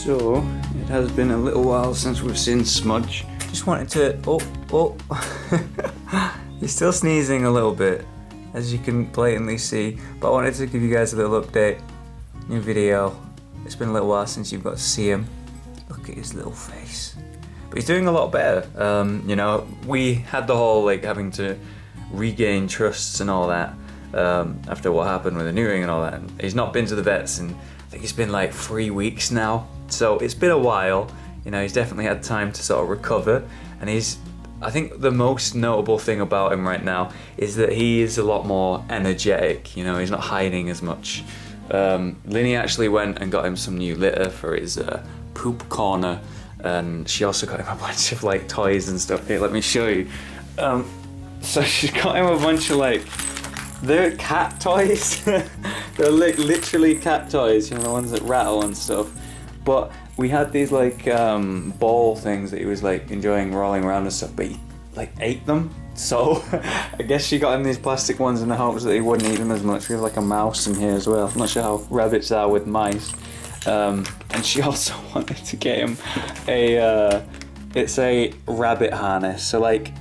So, it has been a little while since we've seen Smudge. Just wanted to, he's still sneezing a little bit, as you can blatantly see, but I wanted to give you guys a little update, new video. It's been a little while since you've got to see him. Look at his little face. But he's doing a lot better. You know, we had the whole like having to regain trusts and all that after what happened with the new ring and all that. And he's not been to the vets and I think it's been like 3 weeks now. So it's been a while. You know, he's definitely had time to sort of recover. And I think the most notable thing about him right now is that he is a lot more energetic. You know, he's not hiding as much. Linny actually went and got him some new litter for his poop corner. And she also got him a bunch of like toys and stuff. Here, let me show you. So she's got him a bunch of like, they're cat toys. They're like literally cat toys, you know, the ones that rattle and stuff. But we had these like ball things that he was like enjoying rolling around and stuff, but he like ate them. So I guess she got him these plastic ones in the hopes that he wouldn't eat them as much. We have like a mouse in here as well. I'm not sure how rabbits are with mice. And she also wanted to get him it's a rabbit harness. So like,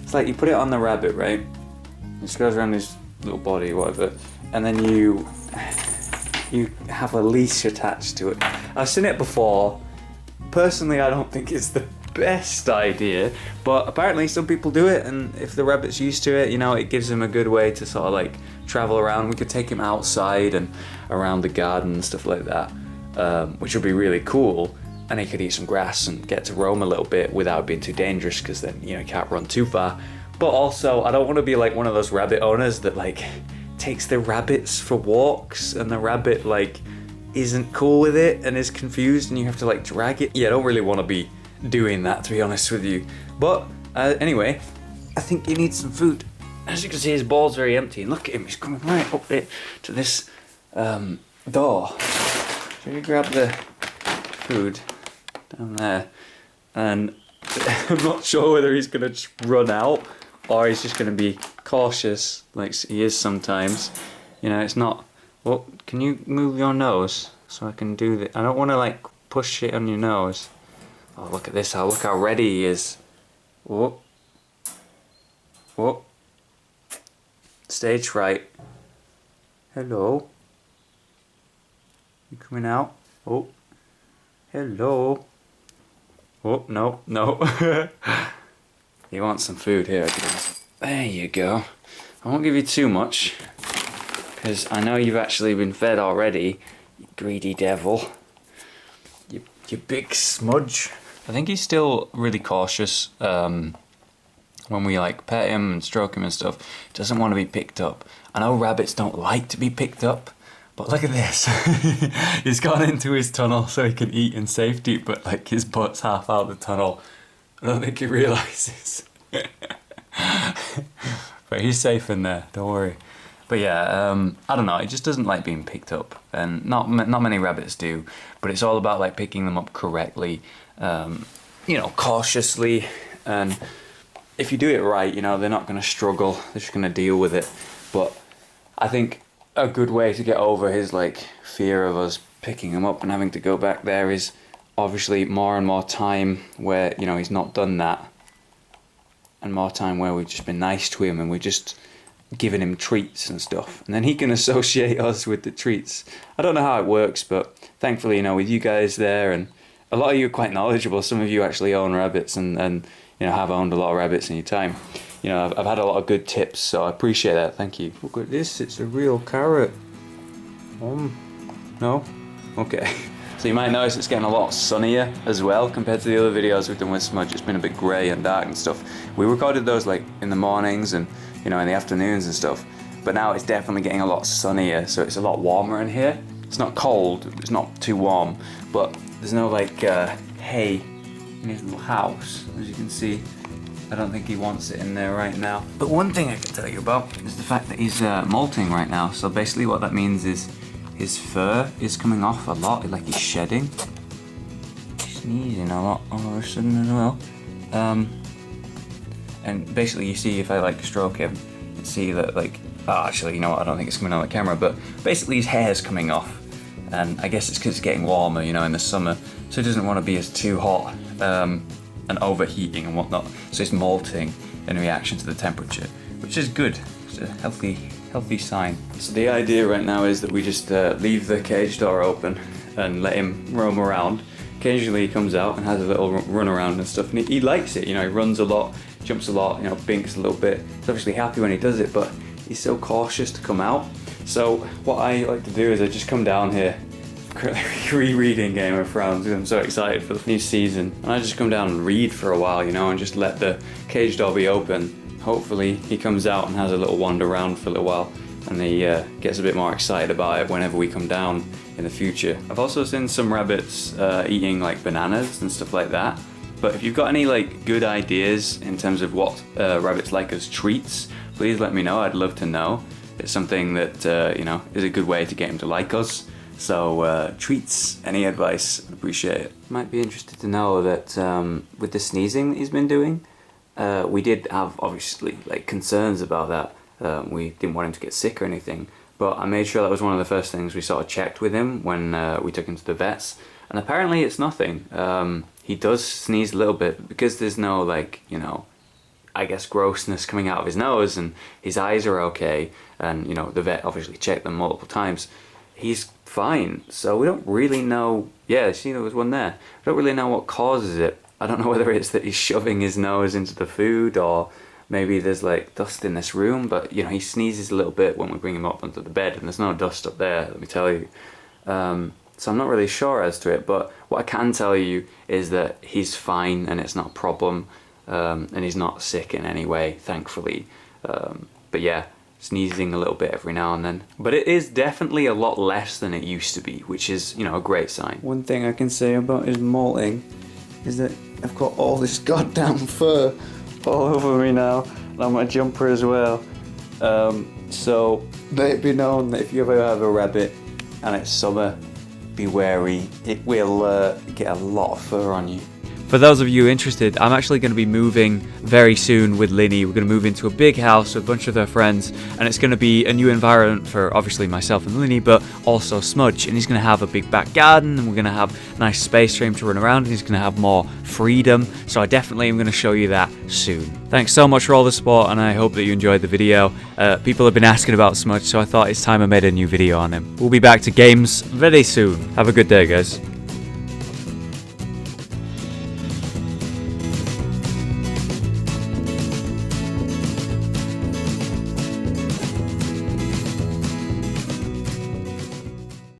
it's like you put it on the rabbit, right? It just goes around his little body, whatever, and then you have a leash attached to it. I've seen it before. Personally, I don't think it's the best idea, but apparently some people do it, and if the rabbit's used to it, you know, it gives him a good way to sort of like travel around. We could take him outside and around the garden and stuff like that, which would be really cool, and he could eat some grass and get to roam a little bit without being too dangerous, because then, you know, he can't run too far. But also, I don't want to be like one of those rabbit owners that like takes the rabbits for walks and the rabbit like isn't cool with it and is confused and you have to like drag it. Yeah, I don't really want to be doing that, to be honest with you. But anyway, I think he needs some food. As you can see, his bowl's very empty, and look at him, he's coming right up it to this door. So you grab the food down there, and I'm not sure whether he's gonna just run out or he's just gonna be cautious like he is sometimes. You know, it's not, well, can you move your nose so I can do that? I don't want to like push it on your nose. Oh, look at this, look how ready he is. Whoop. Whoop. Stage fright. Hello. You coming out? Oh. Hello. Oh, no, no. You want some food here, guys. There you go. I won't give you too much, because I know you've actually been fed already, you greedy devil. You big smudge. I think he's still really cautious when we like pet him and stroke him and stuff. He doesn't want to be picked up. I know rabbits don't like to be picked up, but look at this. He's gone into his tunnel so he can eat in safety, but like his butt's half out the tunnel. I don't think he realises. But he's safe in there, don't worry. But yeah, I don't know, he just doesn't like being picked up, and not many rabbits do, but it's all about like picking them up correctly, you know, cautiously, and if you do it right, you know, they're not going to struggle, they're just going to deal with it. But I think a good way to get over his like fear of us picking him up and having to go back there is obviously more and more time where, you know, he's not done that, and more time where we've just been nice to him and we're just giving him treats and stuff, and then he can associate us with the treats. I don't know how it works, but thankfully, you know, with you guys there, and a lot of you are quite knowledgeable, some of you actually own rabbits and you know, have owned a lot of rabbits in your time. You know, I've had a lot of good tips, so I appreciate that, thank you. Look at this, it's a real carrot. No? Okay. So you might notice it's getting a lot sunnier as well compared to the other videos we've done with Smudge. It's been a bit grey and dark and stuff. We recorded those like in the mornings and, you know, in the afternoons and stuff. But now it's definitely getting a lot sunnier, so it's a lot warmer in here. It's not cold, it's not too warm, but there's no like hay in his little house, as you can see. I don't think he wants it in there right now. But one thing I can tell you about is the fact that he's molting right now. So basically what that means is his fur is coming off a lot, like he's shedding. He's sneezing a lot all of a sudden as well. And basically you see if I like stroke him, you see that like, oh, actually, you know what, I don't think it's coming on the camera, but basically his hair's coming off. and I guess it's because it's getting warmer, you know, in the summer, so it doesn't want to be as too hot and overheating and whatnot, so it's molting in reaction to the temperature, which is good. It's a healthy sign. So the idea right now is that we just leave the cage door open and let him roam around. Occasionally he comes out and has a little run around and stuff, and he likes it, you know, he runs a lot, jumps a lot, you know, binks a little bit. He's obviously happy when he does it, but he's so cautious to come out. So what I like to do is I just come down here, rereading Game of Thrones because I'm so excited for the new season, and I just come down and read for a while, you know, and just let the cage door be open. Hopefully he comes out and has a little wander around for a little while, and he gets a bit more excited about it whenever we come down in the future. I've also seen some rabbits eating like bananas and stuff like that, but if you've got any like good ideas in terms of what rabbits like as treats, please let me know. I'd love to know. It's something that you know, is a good way to get him to like us. So treats, any advice, I'd appreciate it. Might be interested to know that with the sneezing that he's been doing, we did have obviously like concerns about that. We didn't want him to get sick or anything, but I made sure that was one of the first things we sort of checked with him when we took him to the vets, and apparently it's nothing. He does sneeze a little bit because there's no, like, you know, I guess grossness coming out of his nose, and his eyes are okay, and you know, the vet obviously checked them multiple times. He's fine, so we don't really know. Yeah, see, there was one there. We don't really know what causes it. I don't know whether it's that he's shoving his nose into the food, or maybe there's like dust in this room, but you know, he sneezes a little bit when we bring him up onto the bed, and there's no dust up there, let me tell you. So I'm not really sure as to it, but what I can tell you is that he's fine and it's not a problem, and he's not sick in any way, thankfully. But yeah, sneezing a little bit every now and then. But it is definitely a lot less than it used to be, which is, you know, a great sign. One thing I can say about his molting is that I've got all this goddamn fur all over me now, and on my jumper as well. So let it be known that if you ever have a rabbit and it's summer, be wary. It will get a lot of fur on you. For those of you interested, I'm actually going to be moving very soon with Linny. We're going to move into a big house with a bunch of their friends, and it's going to be a new environment for obviously myself and Linny, but also Smudge. And he's going to have a big back garden, and we're going to have nice space for him to run around, and he's going to have more freedom. So I definitely am going to show you that soon. Thanks so much for all the support, and I hope that you enjoyed the video. People have been asking about Smudge, so I thought it's time I made a new video on him. We'll be back to games very soon. Have a good day, guys.